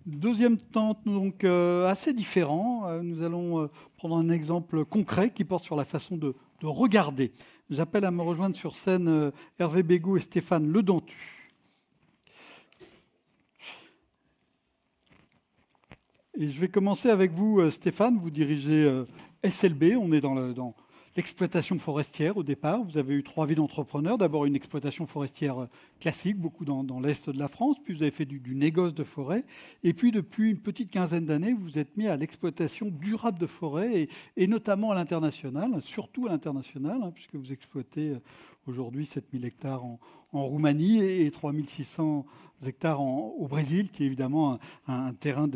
Deuxième temps, donc assez différent. Nous allons prendre un exemple concret qui porte sur la façon de regarder. J'appelle à me rejoindre sur scène Hervé Bégaud et Stéphane Ledentu. Et je vais commencer avec vous, Stéphane. Vous dirigez SLB. On est dans l'exploitation forestière au départ. Vous avez eu 3 vies d'entrepreneur. D'abord une exploitation forestière classique, beaucoup dans l'est de la France. Puis vous avez fait du négoce de forêt. Et puis depuis une petite quinzaine d'années, vous vous êtes mis à l'exploitation durable de forêt et notamment à l'international, surtout à l'international, puisque vous exploitez aujourd'hui 7000 hectares en Roumanie et 3600 hectares au Brésil, qui est évidemment un terrain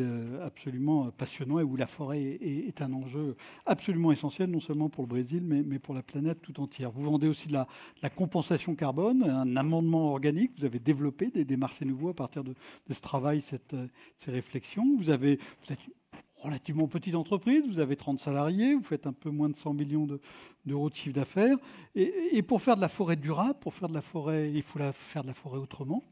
absolument passionnant et où la forêt est un enjeu absolument essentiel, non seulement pour le Brésil, mais pour la planète tout entière. Vous vendez aussi de la compensation carbone, un amendement organique. Vous avez développé des marchés nouveaux à partir de ce travail, ces réflexions. Vous êtes relativement petite entreprise, vous avez 30 salariés, vous faites un peu moins de 100 millions d'euros de chiffre d'affaires. Et pour faire de la forêt durable, il faut faire de la forêt autrement.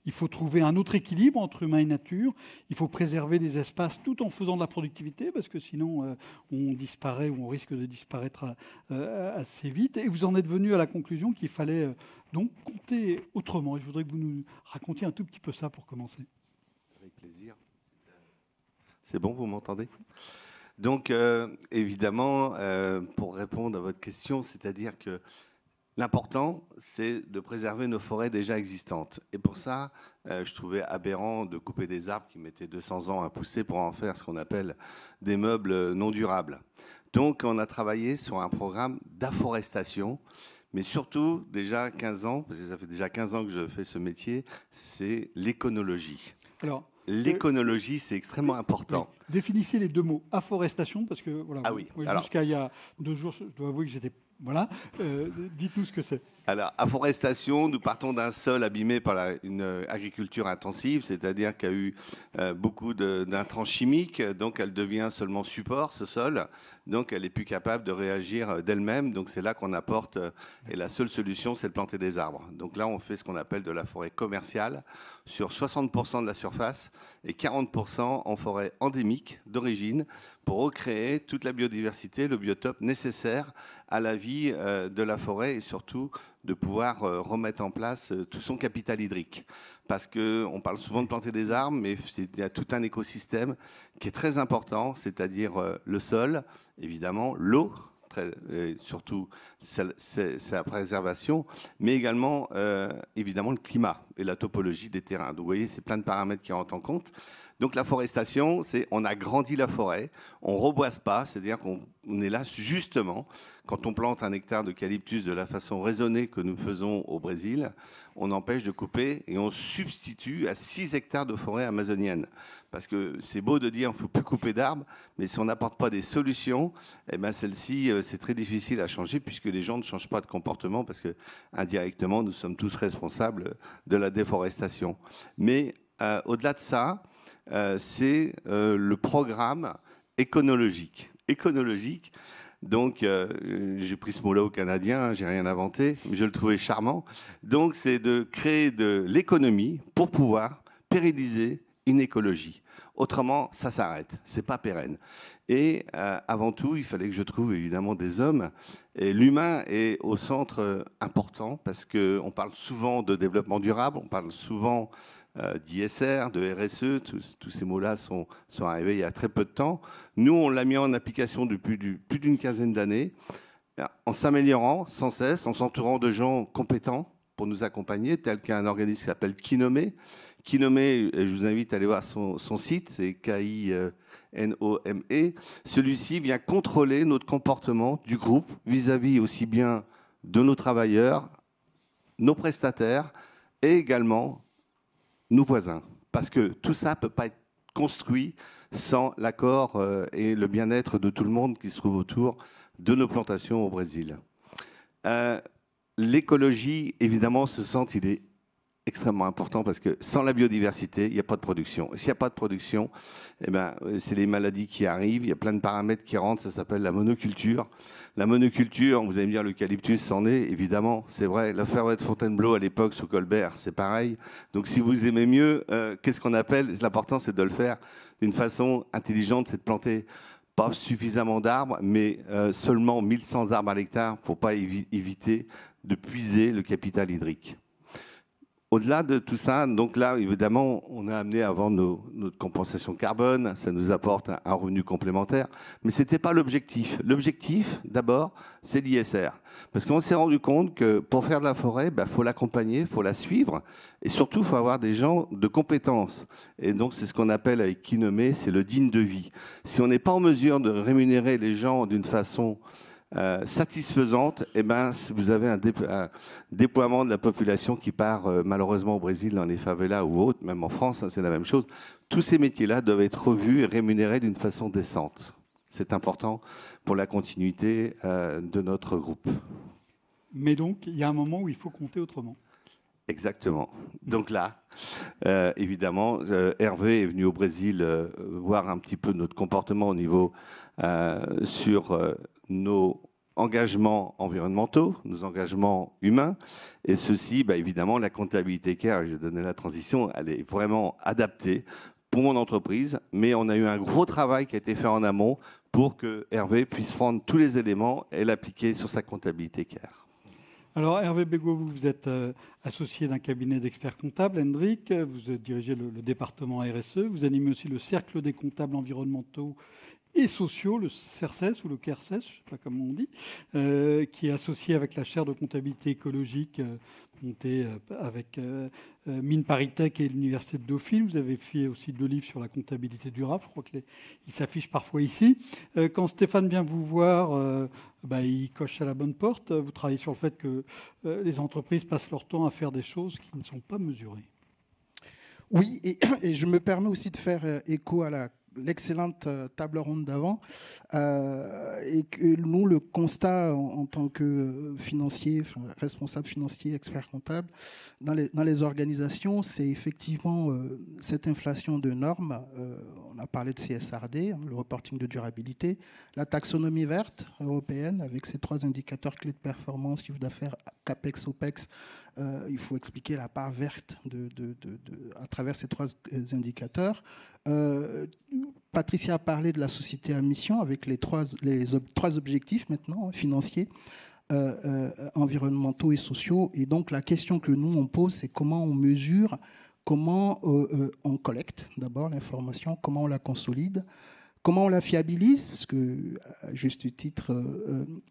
Il faut trouver un autre équilibre entre humain et nature. Il faut préserver des espaces tout en faisant de la productivité, parce que sinon on disparaît ou on risque de disparaître assez vite. Et vous en êtes venu à la conclusion qu'il fallait donc compter autrement. Et je voudrais que vous nous racontiez un tout petit peu ça pour commencer. Avec plaisir. C'est bon, vous m'entendez? Donc, évidemment, pour répondre à votre question, c'est-à-dire que l'important, c'est de préserver nos forêts déjà existantes. Et pour ça, je trouvais aberrant de couper des arbres qui mettaient 200 ans à pousser pour en faire ce qu'on appelle des meubles non durables. Donc, on a travaillé sur un programme d'afforestation, mais surtout, déjà 15 ans, parce que ça fait déjà 15 ans que je fais ce métier, c'est l'éconologie. Alors, l'éconologie, c'est extrêmement important. Oui. Définissez les deux mots. Afforestation, parce que voilà, ah oui. Jusqu'à il y a 2 jours, je dois avouer que j'étais... Voilà, dites-nous ce que c'est. Alors, afforestation, nous partons d'un sol abîmé par une agriculture intensive, c'est-à-dire qu'il y a eu beaucoup d'intrants chimiques, donc elle devient seulement support, ce sol, donc elle n'est plus capable de réagir d'elle-même, donc c'est là qu'on apporte, et la seule solution, c'est de planter des arbres. Donc là, on fait ce qu'on appelle de la forêt commerciale, sur 60% de la surface et 40% en forêt endémique d'origine, pour recréer toute la biodiversité, le biotope nécessaire à la vie de la forêt et surtout de pouvoir remettre en place tout son capital hydrique. Parce qu'on parle souvent de planter des arbres, mais il y a tout un écosystème qui est très important, c'est-à-dire le sol, évidemment, l'eau, surtout sa préservation, mais également, évidemment, le climat et la topologie des terrains. Donc, vous voyez, c'est plein de paramètres qui rentrent en compte. Donc la forestation, c'est on agrandit la forêt, on ne reboise pas, c'est-à-dire qu'on est là justement, quand on plante un hectare d'eucalyptus de la façon raisonnée que nous faisons au Brésil, on empêche de couper et on substitue à 6 hectares de forêt amazonienne. Parce que c'est beau de dire qu'il ne faut plus couper d'arbres, mais si on n'apporte pas des solutions, eh ben celle-ci, c'est très difficile à changer puisque les gens ne changent pas de comportement parce que indirectement, nous sommes tous responsables de la déforestation. Mais au-delà de ça, c'est le programme éconologique. Éconologique, donc j'ai pris ce mot-là au canadien, j'ai rien inventé, mais je le trouvais charmant. Donc c'est de créer de l'économie pour pouvoir pérenniser une écologie. Autrement, ça s'arrête, c'est pas pérenne. Et avant tout, il fallait que je trouve évidemment des hommes. Et l'humain est au centre important parce qu'on parle souvent de développement durable, on parle souvent d'ISR, de RSE, tous ces mots-là sont arrivés il y a très peu de temps. Nous, on l'a mis en application depuis plus d'une quinzaine d'années, en s'améliorant sans cesse, en s'entourant de gens compétents pour nous accompagner, tel qu'un organisme qui s'appelle Kinomé. Kinomé, je vous invite à aller voir son site, c'est KINOME. Celui-ci vient contrôler notre comportement du groupe vis-à-vis aussi bien de nos travailleurs, nos prestataires et également nos voisins, parce que tout ça ne peut pas être construit sans l'accord et le bien-être de tout le monde qui se trouve autour de nos plantations au Brésil. L'écologie, évidemment, ce centre, il est extrêmement important parce que sans la biodiversité, il n'y a pas de production. S'il n'y a pas de production, eh ben, c'est les maladies qui arrivent, il y a plein de paramètres qui rentrent, ça s'appelle la monoculture. La monoculture, vous allez me dire l'eucalyptus, c'en est, évidemment, c'est vrai. La forêt de Fontainebleau à l'époque sous Colbert, c'est pareil. Donc si vous aimez mieux, qu'est-ce qu'on appelle? L'important, c'est de le faire d'une façon intelligente, c'est de planter pas suffisamment d'arbres, mais seulement 1100 arbres à l'hectare pour ne pas éviter de puiser le capital hydrique. Au-delà de tout ça, donc là, évidemment, on a amené à vendre notre compensation carbone, ça nous apporte un revenu complémentaire, mais ce n'était pas l'objectif. L'objectif, d'abord, c'est l'ISR. Parce qu'on s'est rendu compte que pour faire de la forêt, il faut l'accompagner, il faut la suivre, et surtout, il faut avoir des gens de compétences. Et donc, c'est ce qu'on appelle avec Kinomé, c'est le digne de vie. Si on n'est pas en mesure de rémunérer les gens d'une façon satisfaisante, eh ben, vous avez un déploiement de la population qui part malheureusement au Brésil dans les favelas ou autres, même en France, hein, c'est la même chose. Tous ces métiers-là doivent être revus et rémunérés d'une façon décente. C'est important pour la continuité de notre groupe. Mais donc, il y a un moment où il faut compter autrement. Exactement. Donc là, évidemment, Hervé est venu au Brésil voir un petit peu notre comportement au niveau sur nos engagements environnementaux, nos engagements humains. Et ceci, évidemment, la comptabilité CARE, je donnais la transition, elle est vraiment adaptée pour mon entreprise. Mais on a eu un gros travail qui a été fait en amont pour que Hervé puisse prendre tous les éléments et l'appliquer sur sa comptabilité CARE. Alors, Hervé Bégaud, vous êtes associé d'un cabinet d'experts comptables, Hendrik. Vous dirigez le département RSE. Vous animez aussi le Cercle des comptables environnementaux et sociaux, le CERCES ou le CERCES, je ne sais pas comment on dit, qui est associé avec la chaire de comptabilité écologique montée avec Mines ParisTech et l'Université de Dauphine. Vous avez fait aussi 2 livres sur la comptabilité durable. Je crois qu'ils s'affichent parfois ici. Quand Stéphane vient vous voir, il coche à la bonne porte. Vous travaillez sur le fait que les entreprises passent leur temps à faire des choses qui ne sont pas mesurées. Oui, et je me permets aussi de faire écho à l'excellente table ronde d'avant, et que nous, le constat en tant que financier, responsable financier, expert comptable, dans les organisations, c'est effectivement cette inflation de normes. On a parlé de CSRD, le reporting de durabilité, la taxonomie verte européenne, avec ses 3 indicateurs clés de performance, chiffre d'affaires, CAPEX, OPEX. Il faut expliquer la part verte à travers ces 3 indicateurs. Patricia a parlé de la société à mission avec les trois objectifs maintenant, financiers, environnementaux et sociaux. Et donc la question que nous on pose, c'est comment on mesure, comment on collecte d'abord l'information, comment on la consolide, comment on la fiabilise, parce que, à juste titre,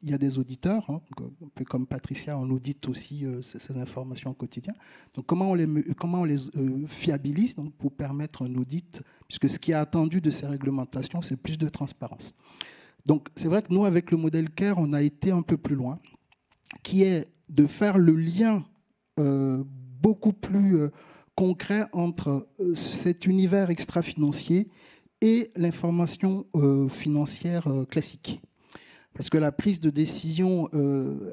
il y a des auditeurs, hein, un peu comme Patricia, on audite aussi ces informations au quotidien. Donc, comment on les fiabilise donc, pour permettre un audit, puisque ce qui est attendu de ces réglementations, c'est plus de transparence. Donc, c'est vrai que nous, avec le modèle CARE, on a été un peu plus loin, qui est de faire le lien beaucoup plus concret entre cet univers extra-financier et l'information financière classique. Parce que la prise de décision,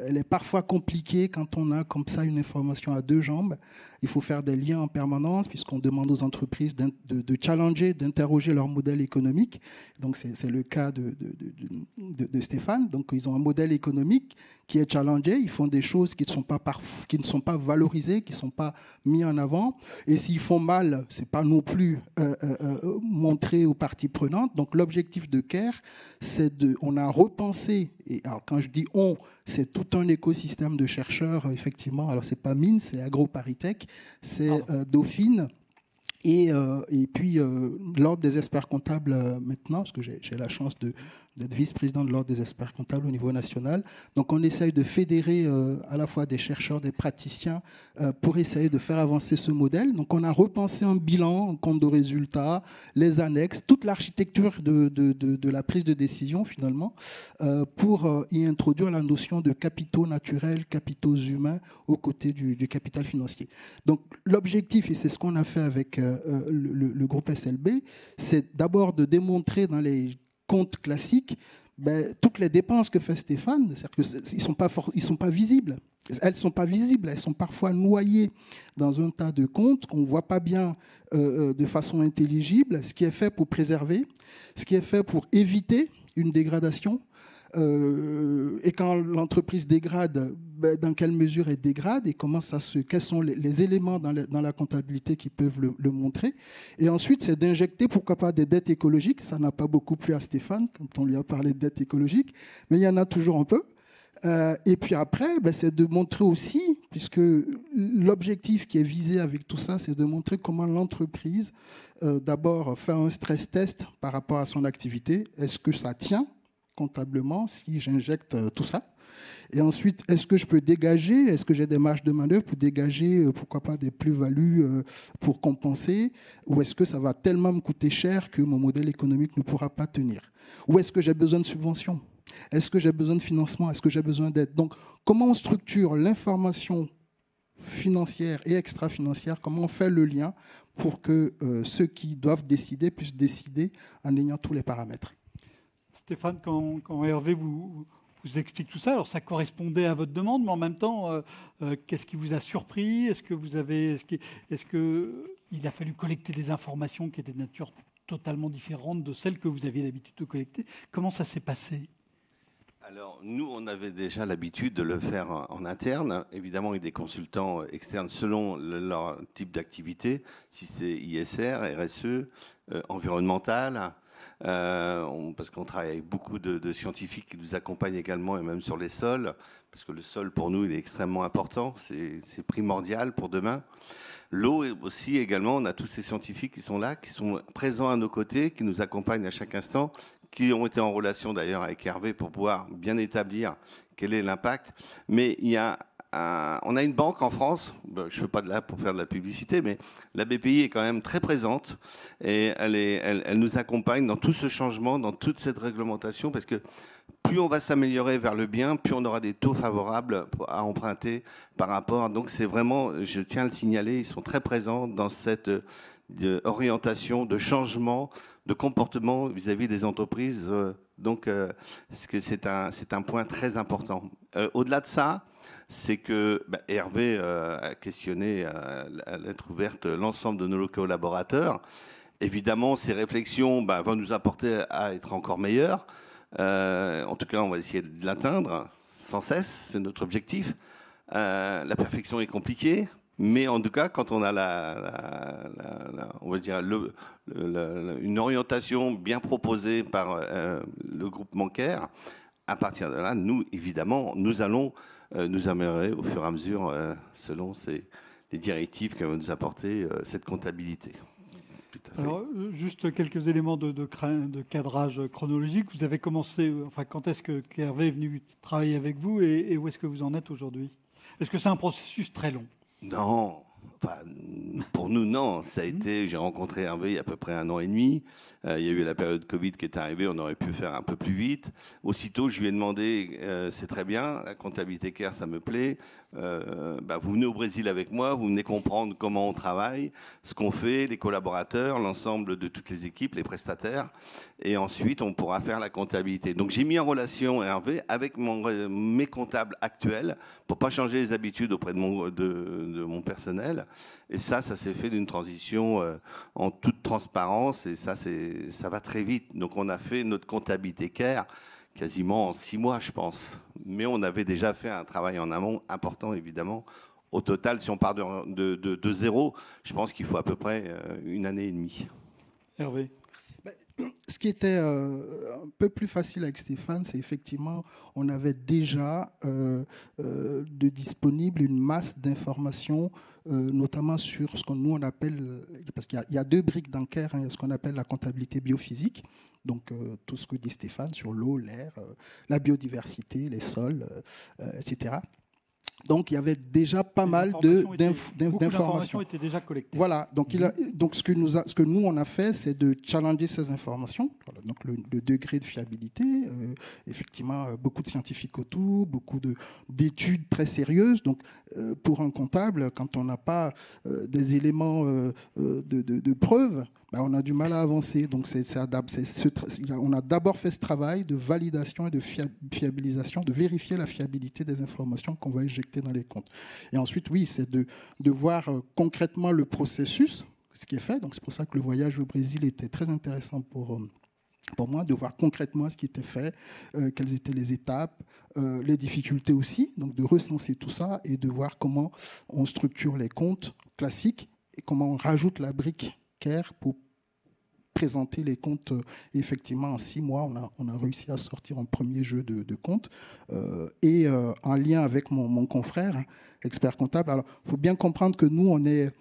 elle est parfois compliquée quand on a comme ça une information à 2 jambes. Il faut faire des liens en permanence puisqu'on demande aux entreprises de challenger, d'interroger leur modèle économique. Donc c'est le cas de Stéphane. Donc ils ont un modèle économique qui est challengé. Ils font des choses qui ne sont pas valorisées, qui ne sont pas mises en avant. Et s'ils font mal, ce n'est pas non plus montré aux parties prenantes. Donc l'objectif de CARE, on a repensé, et alors quand je dis on, c'est tout un écosystème de chercheurs, effectivement. Alors, ce n'est pas Mines, c'est AgroParisTech, c'est Dauphine. Et puis, l'Ordre des experts comptables maintenant, parce que j'ai la chance d'être vice-président de l'Ordre des experts comptables au niveau national. Donc, on essaye de fédérer à la fois des chercheurs, des praticiens, pour essayer de faire avancer ce modèle. Donc, on a repensé un bilan, un compte de résultats, les annexes, toute l'architecture de la prise de décision, finalement, pour y introduire la notion de capitaux naturels, capitaux humains, aux côtés du capital financier. Donc, l'objectif, et c'est ce qu'on a fait avec le groupe SLB, c'est d'abord de démontrer dans les comptes classiques toutes les dépenses que fait Stéphane, c'est-à-dire qu'ils ne sont pas visibles. elles ne sont pas visibles, elles sont parfois noyées dans un tas de comptes qu'on ne voit pas bien de façon intelligible, ce qui est fait pour préserver, ce qui est fait pour éviter une dégradation. Et quand l'entreprise dégrade, dans quelle mesure elle dégrade et quels sont les éléments dans la comptabilité qui peuvent le montrer. Et ensuite, c'est d'injecter, pourquoi pas, des dettes écologiques. Ça n'a pas beaucoup plu à Stéphane quand on lui a parlé de dettes écologiques, mais il y en a toujours un peu. Et puis après, c'est de montrer aussi, puisque l'objectif qui est visé avec tout ça, c'est de montrer comment l'entreprise, d'abord, fait un stress test par rapport à son activité. Est-ce que ça tient comptablement si j'injecte tout ça? Et ensuite, est-ce que je peux dégager? Est-ce que j'ai des marges de manœuvre pour dégager, pourquoi pas, des plus-values pour compenser? Ou est-ce que ça va tellement me coûter cher que mon modèle économique ne pourra pas tenir? Ou est-ce que j'ai besoin de subventions? Est-ce que j'ai besoin de financement? Est-ce que j'ai besoin d'aide? Donc, comment on structure l'information financière et extra-financière? Comment on fait le lien pour que ceux qui doivent décider puissent décider en ayant tous les paramètres? Stéphane, quand Hervé vous explique tout ça, alors ça correspondait à votre demande, mais en même temps, qu'est-ce qui vous a surpris? Est-ce qu'il a fallu collecter des informations qui étaient de nature totalement différente de celles que vous aviez l'habitude de collecter? Comment ça s'est passé? Alors, nous, on avait déjà l'habitude de le faire en interne, évidemment avec des consultants externes selon leur type d'activité, si c'est ISR, RSE, environnemental, parce qu'on travaille avec beaucoup de scientifiques qui nous accompagnent également, et même sur les sols, parce que le sol, pour nous, il est extrêmement important, c'est primordial pour demain. L'eau aussi, également, on a tous ces scientifiques qui sont là, qui sont présents à nos côtés, qui nous accompagnent à chaque instant, qui ont été en relation d'ailleurs avec Hervé pour pouvoir bien établir quel est l'impact. Mais on a une banque en France, je ne suis pas de là pour faire de la publicité, mais la BPI est quand même très présente et elle nous accompagne dans tout ce changement, dans toute cette réglementation, parce que plus on va s'améliorer vers le bien, plus on aura des taux favorables à emprunter par rapport. Donc c'est vraiment, je tiens à le signaler, ils sont très présents dans cette orientation, de changement, de comportement vis-à-vis des entreprises. Donc c'est un point très important. Au-delà de ça, c'est que Hervé a questionné à lettre ouverte l'ensemble de nos collaborateurs. Évidemment, ces réflexions vont nous apporter à être encore meilleurs. En tout cas, on va essayer de l'atteindre sans cesse, c'est notre objectif. La perfection est compliquée, mais en tout cas, quand on a on va dire une orientation bien proposée par le groupe bancaire, à partir de là, nous, évidemment, nous allons nous améliorer au fur et à mesure selon les directives que va nous apporter cette comptabilité. Alors, juste quelques éléments de cadrage chronologique. Vous avez commencé, quand est-ce qu'Hervé est venu travailler avec vous et où est-ce que vous en êtes aujourd'hui? Est-ce que c'est un processus très long? Non, pour nous, non. Ça a été, j'ai rencontré Hervé il y a à peu près 1 an et demi. Il y a eu la période Covid qui est arrivée, on aurait pu faire un peu plus vite. Aussitôt, je lui ai demandé, c'est très bien, la comptabilité CARE, ça me plaît. Vous venez au Brésil avec moi, vous venez comprendre comment on travaille, ce qu'on fait, les collaborateurs, l'ensemble de toutes les équipes, les prestataires. Et ensuite, on pourra faire la comptabilité. Donc, j'ai mis en relation Hervé avec mes comptables actuels pour ne pas changer les habitudes auprès de mon personnel. Et ça s'est fait d'une transition en toute transparence et ça va très vite. Donc on a fait notre comptabilité CARE quasiment en 6 mois, je pense. Mais on avait déjà fait un travail en amont important, évidemment. Au total, si on part de zéro, je pense qu'il faut à peu près 1 année et demie. Hervé? Ce qui était un peu plus facile avec Stéphane, c'est effectivement, on avait déjà de disponible une masse d'informations, notamment sur ce que nous on appelle, parce qu'il y a 2 briques dans CARE, il y a ce qu'on appelle la comptabilité biophysique, donc tout ce que dit Stéphane sur l'eau, l'air, la biodiversité, les sols, etc. Donc, il y avait déjà pas mal d'informations. Étaient déjà collectées. Voilà. Donc, ce que nous, on a fait, c'est de challenger ces informations. donc le degré de fiabilité. Effectivement, beaucoup de scientifiques autour, beaucoup d'études très sérieuses. Donc, pour un comptable, quand on n'a pas des éléments de preuve, ben, on a du mal à avancer. Donc, on a d'abord fait ce travail de validation et de fiabilisation, de vérifier la fiabilité des informations qu'on va injecter dans les comptes. Et ensuite, oui, c'est de voir concrètement le processus, ce qui est fait. Donc, c'est pour ça que le voyage au Brésil était très intéressant pour moi, de voir concrètement ce qui était fait, quelles étaient les étapes, les difficultés aussi, donc de recenser tout ça et de voir comment on structure les comptes classiques et comment on rajoute la brique CARE pour présenter les comptes. Effectivement, en 6 mois, on a réussi à sortir un premier jeu de comptes. Et en lien avec mon confrère, expert comptable, alors il faut bien comprendre que nous, on est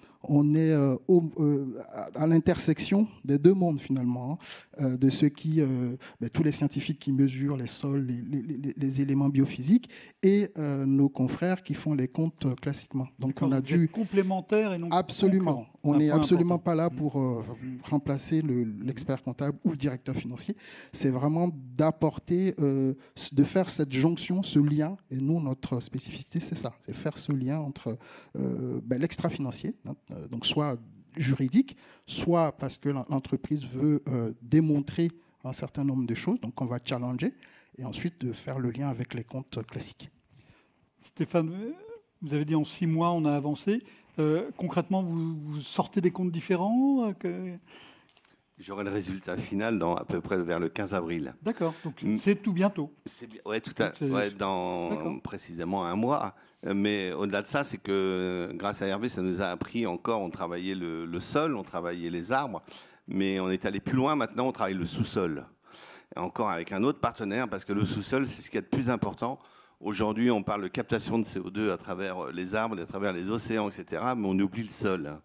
à l'intersection des deux mondes, finalement, de ceux tous les scientifiques qui mesurent les sols, les éléments biophysiques, et nos confrères qui font les comptes classiquement. Donc, on a dû... complémentaires et non Absolument. On n'est absolument pas là pour remplacer l'expert comptable ou le directeur financier. C'est vraiment d'apporter, de faire cette jonction, ce lien. Et nous, notre spécificité, c'est ça. C'est faire ce lien entre l'extra-financier, donc soit juridique, soit parce que l'entreprise veut démontrer un certain nombre de choses, donc on va challenger, et ensuite de faire le lien avec les comptes classiques. Stéphane, vous avez dit en 6 mois, on a avancé. Concrètement, vous sortez des comptes différents J'aurai le résultat final dans à peu près vers le 15 avril. D'accord, donc c'est tout bientôt. Oui, dans précisément 1 mois. Mais au-delà de ça, c'est que grâce à Hervé, ça nous a appris encore, on travaillait le sol, on travaillait les arbres, mais on est allé plus loin maintenant, on travaille le sous-sol. Et encore avec un autre partenaire, parce que le sous-sol, c'est ce qui est de plus important. Aujourd'hui, on parle de captation de CO2 à travers les arbres, à travers les océans, etc., mais on oublie le sol.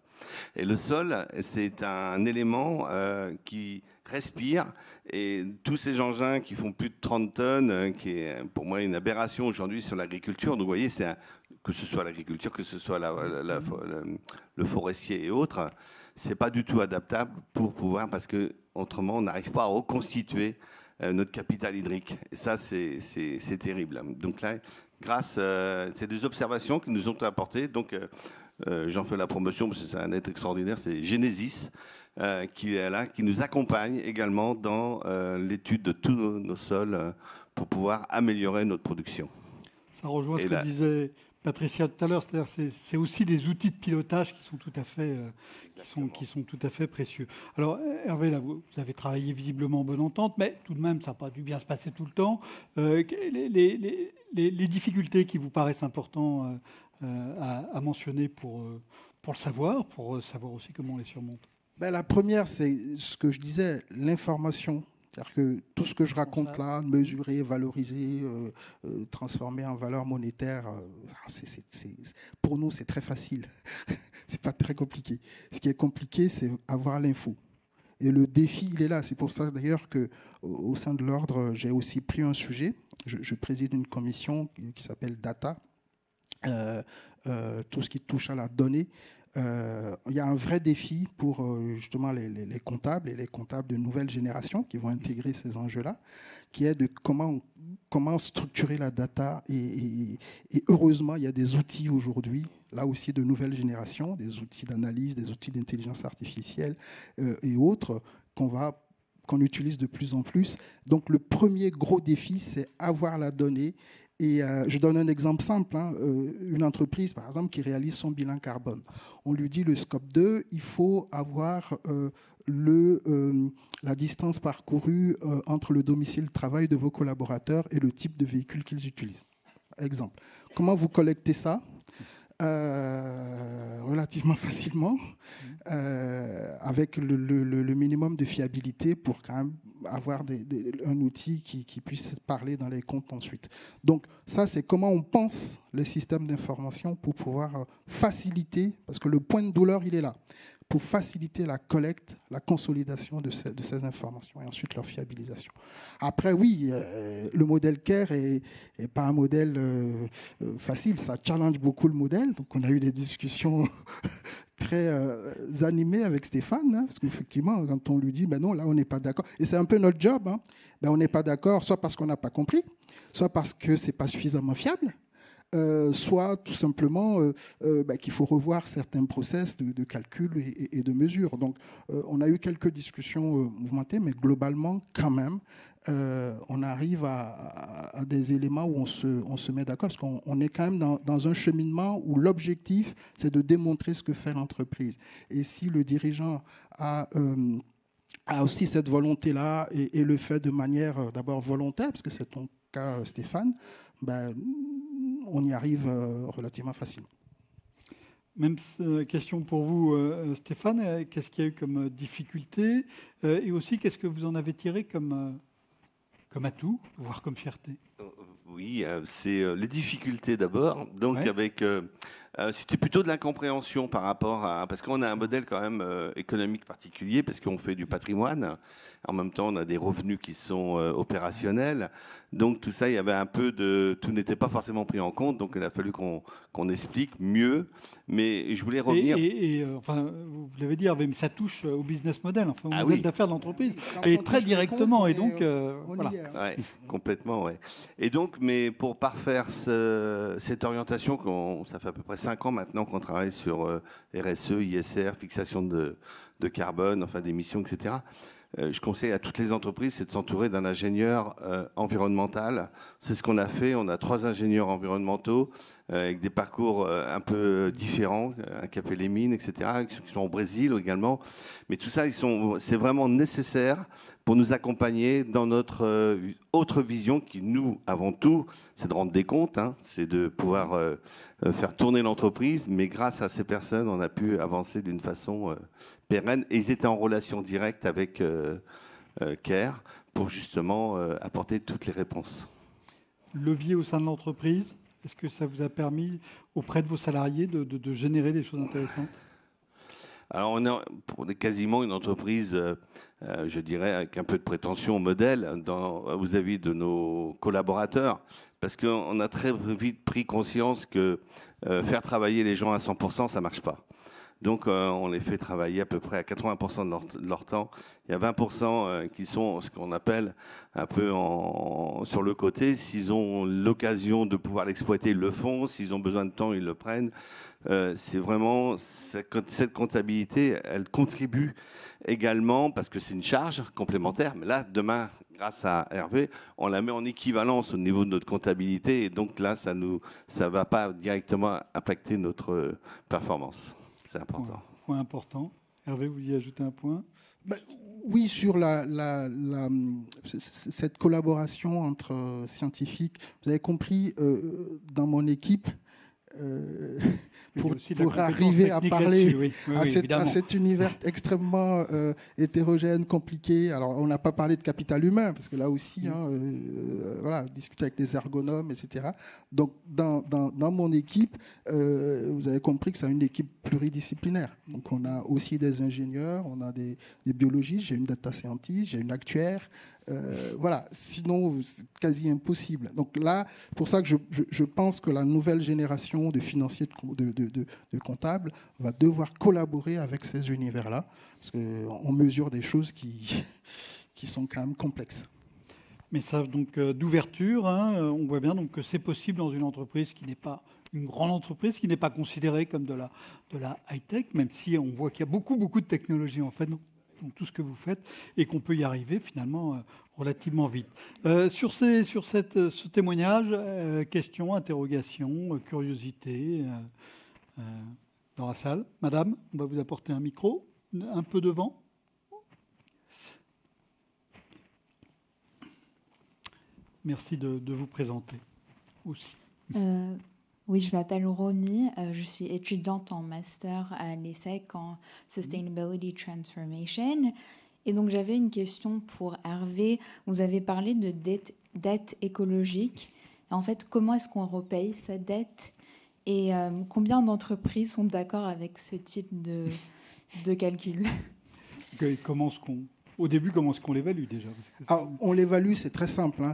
Et le sol, c'est un élément qui respire, et tous ces engins qui font plus de 30 tonnes, qui est pour moi une aberration aujourd'hui sur l'agriculture. Donc vous voyez, que ce soit l'agriculture, que ce soit le forestier et autres, c'est pas du tout adaptable pour pouvoir, parce que autrement on n'arrive pas à reconstituer notre capital hydrique. Et ça, c'est terrible. Donc là, grâce à ces 2 observations qui nous ont apporté, donc j'en fais la promotion parce que c'est un être extraordinaire, c'est Genesis, qui est là, qui nous accompagne également dans l'étude de tous nos sols pour pouvoir améliorer notre production. Ça rejoint ce que disait Patricia tout à l'heure, c'est-à-dire c'est aussi des outils de pilotage qui sont tout à fait précieux. Alors Hervé, là, vous avez travaillé visiblement en bonne entente, mais tout de même, ça n'a pas dû bien se passer tout le temps. Les difficultés qui vous paraissent importantes à mentionner pour le savoir, pour savoir aussi comment on les surmonte. La première, c'est ce que je disais, l'information. C'est-à-dire que tout ce que je raconte là, mesurer, valoriser, transformer en valeur monétaire, pour nous, c'est très facile. C'est pas très compliqué. Ce qui est compliqué, c'est avoir l'info. Et le défi, il est là. C'est pour ça, d'ailleurs, qu'au sein de l'ordre, j'ai aussi pris un sujet. Je préside une commission qui s'appelle Data, tout ce qui touche à la donnée. Il y a un vrai défi pour justement les comptables et les comptables de nouvelle génération qui vont intégrer ces enjeux-là, qui est de comment structurer la data. Et heureusement, il y a des outils aujourd'hui, là aussi de nouvelle génération, des outils d'analyse, des outils d'intelligence artificielle et autres qu'on utilise de plus en plus. Donc le premier gros défi, c'est avoir la donnée. Et je donne un exemple simple, une entreprise, par exemple, qui réalise son bilan carbone. On lui dit le scope 2, il faut avoir la distance parcourue entre le domicile de travail de vos collaborateurs et le type de véhicule qu'ils utilisent. Exemple. Comment vous collectez ça ? Relativement facilement, avec le minimum de fiabilité pour quand même avoir un outil qui puisse parler dans les comptes ensuite. Donc ça, c'est comment on pense les systèmes d'information pour pouvoir faciliter, parce que le point de douleur, il est là. pour faciliter la collecte, la consolidation de ces informations et ensuite leur fiabilisation. Après, oui, le modèle CARE n'est pas un modèle facile, ça challenge beaucoup le modèle. Donc on a eu des discussions très animées avec Stéphane, hein, parce qu'effectivement, quand on lui dit, ben non, là, on n'est pas d'accord, et c'est un peu notre job, hein, ben, on n'est pas d'accord, soit parce qu'on n'a pas compris, soit parce que ce n'est pas suffisamment fiable, soit tout simplement qu'il faut revoir certains process de calcul et de mesure. Donc, on a eu quelques discussions mouvementées, mais globalement, quand même, on arrive à des éléments où on se met d'accord, parce qu'on est quand même dans un cheminement où l'objectif, c'est de démontrer ce que fait l'entreprise. Et si le dirigeant a aussi cette volonté-là et le fait de manière d'abord volontaire, parce que c'est ton cas, Stéphane, ben, on y arrive relativement facilement. Même question pour vous, Stéphane. Qu'est-ce qu'il y a eu comme difficulté et aussi, qu'est-ce que vous en avez tiré comme atout, voire comme fierté? Oui, c'est les difficultés d'abord. Donc, ouais. C'était plutôt de l'incompréhension par rapport à... Parce qu'on a un modèle quand même économique particulier, parce qu'on fait du patrimoine. En même temps, on a des revenus qui sont opérationnels. Donc tout ça, il y avait un peu de... Tout n'était pas forcément pris en compte, donc il a fallu qu'on explique mieux. Mais je voulais revenir... Enfin, vous l'avez dit, Hervé, mais ça touche au business model, enfin, au modèle d'affaires de l'entreprise, oui. et très directement. Et donc, voilà. Ouais, complètement, ouais. Et donc, mais pour parfaire cette orientation, ça fait à peu près 5 ans maintenant qu'on travaille sur RSE, ISR, fixation de carbone, enfin d'émissions, etc. Je conseille à toutes les entreprises, c'est de s'entourer d'un ingénieur environnemental. C'est ce qu'on a fait. On a 3 ingénieurs environnementaux avec des parcours un peu différents, un qui a fait les mines, etc., qui sont au Brésil également. Mais tout ça, c'est vraiment nécessaire pour nous accompagner dans notre autre vision qui, nous, avant tout, c'est de rendre des comptes, hein, c'est de pouvoir faire tourner l'entreprise. Mais grâce à ces personnes, on a pu avancer d'une façon pérenne. Et ils étaient en relation directe avec CARE pour justement apporter toutes les réponses. Levier au sein de l'entreprise, est-ce que ça vous a permis auprès de vos salariés de générer des choses intéressantes? Alors, on est quasiment une entreprise, je dirais, avec un peu de prétention modèle vis-à-vis de nos collaborateurs, parce qu'on a très vite pris conscience que faire travailler les gens à 100%, ça ne marche pas. Donc, on les fait travailler à peu près à 80% de leur temps. Il y a 20% qui sont ce qu'on appelle un peu sur le côté. S'ils ont l'occasion de pouvoir l'exploiter, ils le font. S'ils ont besoin de temps, ils le prennent. C'est vraiment cette comptabilité, elle contribue également parce que c'est une charge complémentaire. Mais là, demain, grâce à Hervé, on la met en équivalence au niveau de notre comptabilité. Et donc là, ça ne va pas directement impacter notre performance. C'est important. Point important. Hervé, vous vouliez ajouter un point? Oui, sur cette collaboration entre scientifiques. Vous avez compris, dans mon équipe, pour arriver à parler à cet univers extrêmement hétérogène, compliqué. Alors, on n'a pas parlé de capital humain, parce que là aussi, discuter avec des ergonomes, etc. Donc, dans mon équipe, vous avez compris que c'est une équipe pluridisciplinaire. Donc, on a aussi des ingénieurs, on a des biologistes, j'ai une data scientist, j'ai une actuaire. Voilà, sinon c'est quasi impossible. Donc là, pour ça que je pense que la nouvelle génération de financiers, de comptables va devoir collaborer avec ces univers-là, parce qu'on mesure des choses qui sont quand même complexes. Message donc d'ouverture, hein. On voit bien donc que c'est possible dans une entreprise qui n'est pas une grande entreprise, qui n'est pas considérée comme de la high-tech, même si on voit qu'il y a beaucoup de technologies en fait. Donc tout ce que vous faites, et qu'on peut y arriver finalement relativement vite. Sur ce témoignage, questions, interrogations, curiosité dans la salle. Madame, on va vous apporter un micro, un peu devant. Merci de vous présenter aussi. Oui, je m'appelle Romy, je suis étudiante en master à l'ESSEC en Sustainability Transformation. Et donc j'avais une question pour Hervé. Vous avez parlé de dette écologique. En fait, comment est-ce qu'on repaye cette dette? Et combien d'entreprises sont d'accord avec ce type de calcul. Au début, comment est-ce qu'on l'évalue déjà? Alors, on l'évalue, c'est très simple. Hein.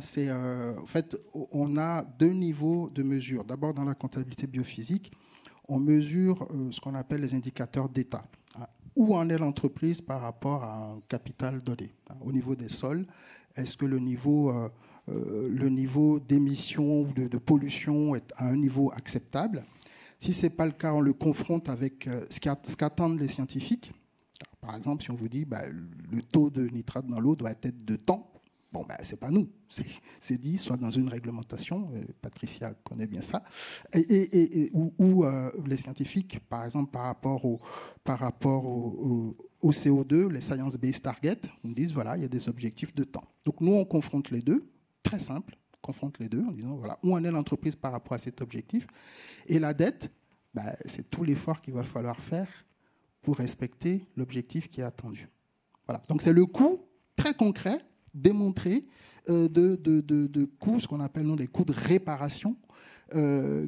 En fait, on a 2 niveaux de mesure. D'abord, dans la comptabilité biophysique, on mesure ce qu'on appelle les indicateurs d'état. Hein. Où en est l'entreprise par rapport à un capital donné? Hein. Au niveau des sols, est-ce que le niveau d'émission ou de pollution est à un niveau acceptable? Si ce n'est pas le cas, on le confronte avec ce qu'attendent les scientifiques. Par exemple, si on vous dit le taux de nitrate dans l'eau doit être de temps, bon, ce n'est pas nous. C'est dit soit dans une réglementation, Patricia connaît bien ça, ou les scientifiques, par exemple, par rapport au CO2, les Science-Based Targets, nous disent, voilà, il y a des objectifs de temps. Donc nous, on confronte les deux, très simple, on confronte les deux en disant, voilà, où en est l'entreprise par rapport à cet objectif. Et la dette, c'est tout l'effort qu'il va falloir faire pour respecter l'objectif qui est attendu. Voilà. Donc c'est le coût très concret, démontré, de coûts, ce qu'on appelle des coûts de réparation,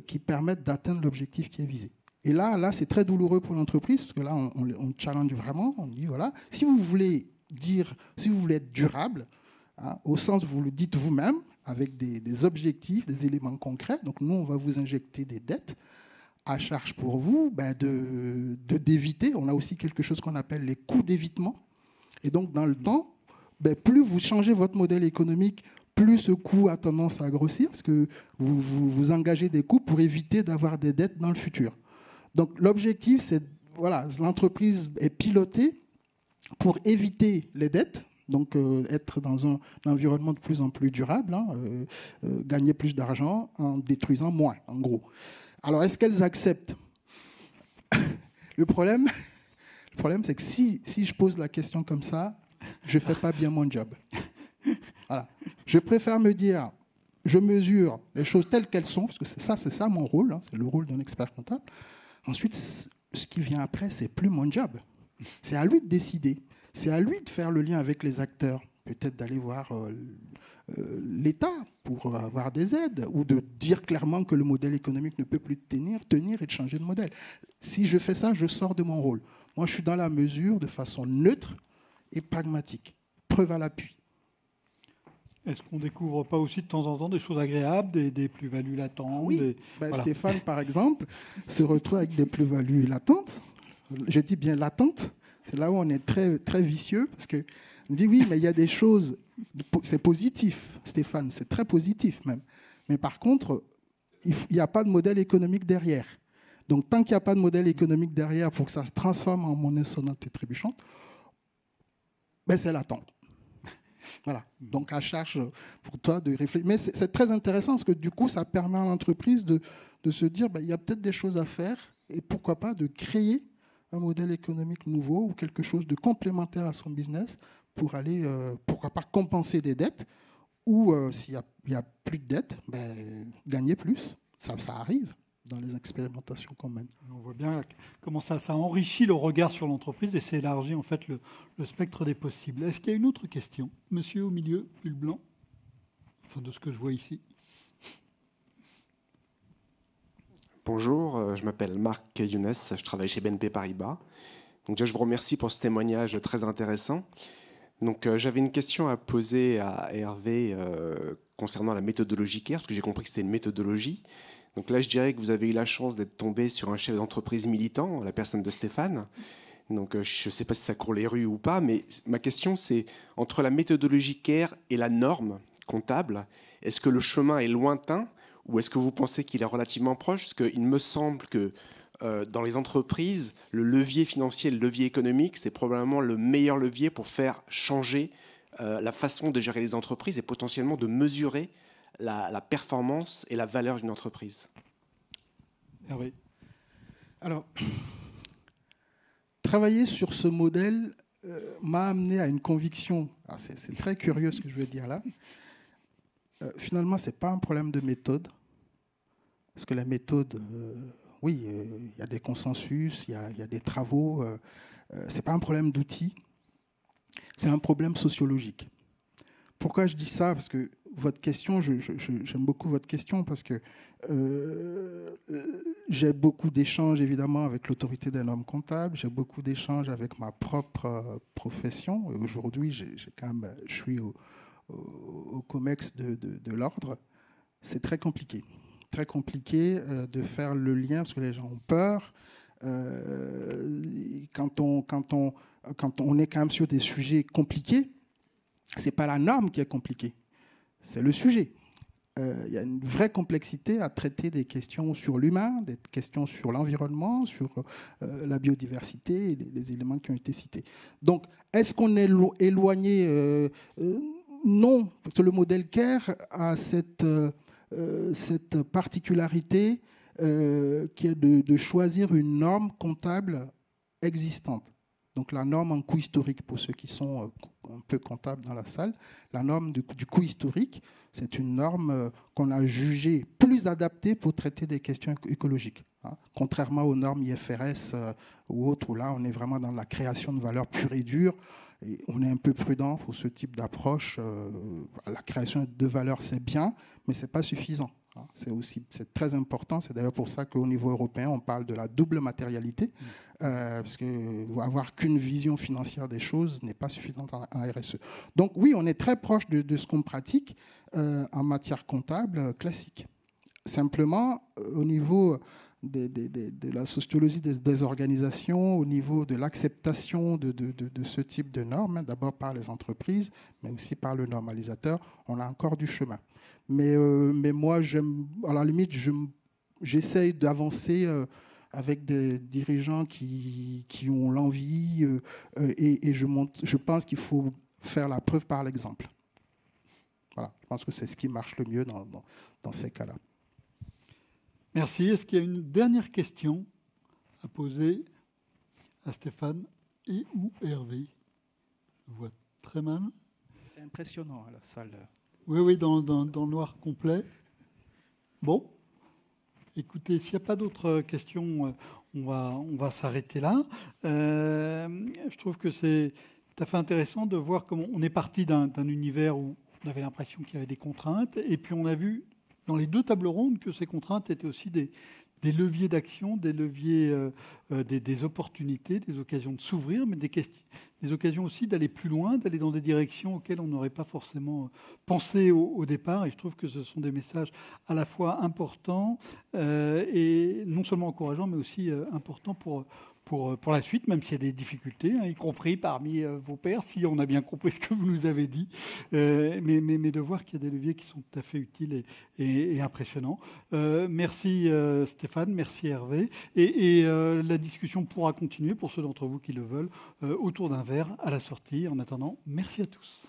qui permettent d'atteindre l'objectif qui est visé. Et là c'est très douloureux pour l'entreprise, parce que là, on challenge vraiment, on dit, voilà, si vous voulez être durable, hein, au sens où vous le dites vous-même, avec des objectifs, des éléments concrets, donc nous, on va vous injecter des dettes, à charge pour vous d'éviter. On a aussi quelque chose qu'on appelle les coûts d'évitement. Et donc, dans le temps, plus vous changez votre modèle économique, plus ce coût a tendance à grossir, parce que vous engagez des coûts pour éviter d'avoir des dettes dans le futur. Donc, l'objectif, c'est, voilà, l'entreprise est pilotée pour éviter les dettes, donc être dans un environnement de plus en plus durable, hein, gagner plus d'argent en détruisant moins, en gros. Alors, est-ce qu'elles acceptent? Le problème, c'est que si je pose la question comme ça, je ne fais pas bien mon job. Voilà. Je préfère me dire, je mesure les choses telles qu'elles sont, parce que c'est ça mon rôle, hein, c'est le rôle d'un expert comptable. Ensuite, ce qui vient après, c'est plus mon job. C'est à lui de décider. C'est à lui de faire le lien avec les acteurs. Peut-être d'aller voir l'État pour avoir des aides, ou de dire clairement que le modèle économique ne peut plus tenir et de changer de modèle. Si je fais ça, je sors de mon rôle. Moi, je suis dans la mesure de façon neutre et pragmatique. Preuve à l'appui. Est-ce qu'on ne découvre pas aussi de temps en temps des choses agréables, des plus-values latentes? Oui. Voilà. Stéphane, par exemple, se retrouve avec des plus-values latentes. Je dis bien latentes. C'est là où on est très, très vicieux, parce que on dit oui, mais il y a des choses, c'est positif, Stéphane, c'est très positif même. Mais par contre, il n'y a pas de modèle économique derrière. Donc tant qu'il n'y a pas de modèle économique derrière pour que ça se transforme en monnaie sonnante et trébuchante, c'est latent. Voilà. Donc à charge pour toi de réfléchir. Mais c'est très intéressant, parce que du coup, ça permet à l'entreprise de se dire, il y a peut-être des choses à faire, et pourquoi pas de créer un modèle économique nouveau ou quelque chose de complémentaire à son business pour aller, pourquoi pas, compenser des dettes, ou s'il n'y a plus de dettes, gagner plus. Ça arrive dans les expérimentations qu'on mène. On voit bien comment ça enrichit le regard sur l'entreprise et ça élargit en fait le spectre des possibles. Est-ce qu'il y a une autre question? Monsieur au milieu, pull blanc, enfin de ce que je vois ici. Bonjour, je m'appelle Marc Younes, je travaille chez BNP Paribas. Donc déjà, je vous remercie pour ce témoignage très intéressant. Donc j'avais une question à poser à Hervé concernant la méthodologie CARE, parce que j'ai compris que c'était une méthodologie. Donc là, je dirais que vous avez eu la chance d'être tombé sur un chef d'entreprise militant, la personne de Stéphane. Donc je ne sais pas si ça court les rues ou pas, mais ma question, c'est entre la méthodologie CARE et la norme comptable, est-ce que le chemin est lointain ou est-ce que vous pensez qu'il est relativement proche? Parce qu'il me semble que dans les entreprises, le levier financier, le levier économique, c'est probablement le meilleur levier pour faire changer la façon de gérer les entreprises et potentiellement de mesurer la performance et la valeur d'une entreprise. Hervé. Alors, travailler sur ce modèle m'a amené à une conviction. C'est très curieux ce que je veux dire là. Finalement, ce n'est pas un problème de méthode. Parce que la méthode, oui, il y a des consensus, il y a des travaux. Ce n'est pas un problème d'outils. C'est un problème sociologique. Pourquoi je dis ça? Parce que votre question, j'aime beaucoup votre question parce que j'ai beaucoup d'échanges évidemment avec l'autorité des normes comptables, j'ai beaucoup d'échanges avec ma propre profession. Aujourd'hui, je suis au COMEX de l'ordre. C'est très compliqué de faire le lien parce que les gens ont peur. Quand on est quand même sur des sujets compliqués, c'est pas la norme qui est compliquée, c'est le sujet. Il y a une vraie complexité à traiter des questions sur l'humain, des questions sur l'environnement, sur la biodiversité, et les éléments qui ont été cités. Donc, est-ce qu'on est éloigné Non, parce que le modèle CARE a cette particularité qui est de choisir une norme comptable existante. Donc la norme en coût historique, pour ceux qui sont un peu comptables dans la salle, la norme du coût historique, c'est une norme qu'on a jugée plus adaptée pour traiter des questions écologiques. Contrairement aux normes IFRS ou autres, où là on est vraiment dans la création de valeur pure et dure, et on est un peu prudent pour ce type d'approche. La création de valeur, c'est bien, mais ce n'est pas suffisant. C'est très important. C'est d'ailleurs pour ça qu'au niveau européen, on parle de la double matérialité, parce qu'avoir qu'une vision financière des choses n'est pas suffisant en RSE. Donc oui, on est très proche de ce qu'on pratique en matière comptable classique. Simplement, au niveau de la sociologie des organisations, au niveau de l'acceptation de ce type de normes, d'abord par les entreprises, mais aussi par le normalisateur, on a encore du chemin. Mais moi, à la limite, j'essaye d'avancer avec des dirigeants qui ont l'envie et je pense qu'il faut faire la preuve par l'exemple. Voilà, je pense que c'est ce qui marche le mieux dans ces cas-là. Merci. Est-ce qu'il y a une dernière question à poser à Stéphane et ou Hervé? Je vois très mal. C'est impressionnant, la salle. Oui, dans le noir complet. Bon, écoutez, s'il n'y a pas d'autres questions, on va s'arrêter là. Je trouve que c'est tout à fait intéressant de voir comment on est parti d'un univers où on avait l'impression qu'il y avait des contraintes, et puis on a vu dans les deux tables rondes que ces contraintes étaient aussi des leviers d'action, des leviers, des opportunités, des occasions de s'ouvrir, mais des occasions aussi d'aller plus loin, d'aller dans des directions auxquelles on n'aurait pas forcément pensé au départ. Et je trouve que ce sont des messages à la fois importants et non seulement encourageants, mais aussi importants pour la suite, même s'il y a des difficultés, y compris parmi vos pairs, si on a bien compris ce que vous nous avez dit, mais de voir qu'il y a des leviers qui sont tout à fait utiles et impressionnants. Merci Stéphane, merci Hervé. Et la discussion pourra continuer, pour ceux d'entre vous qui le veulent, autour d'un verre à la sortie. En attendant, merci à tous.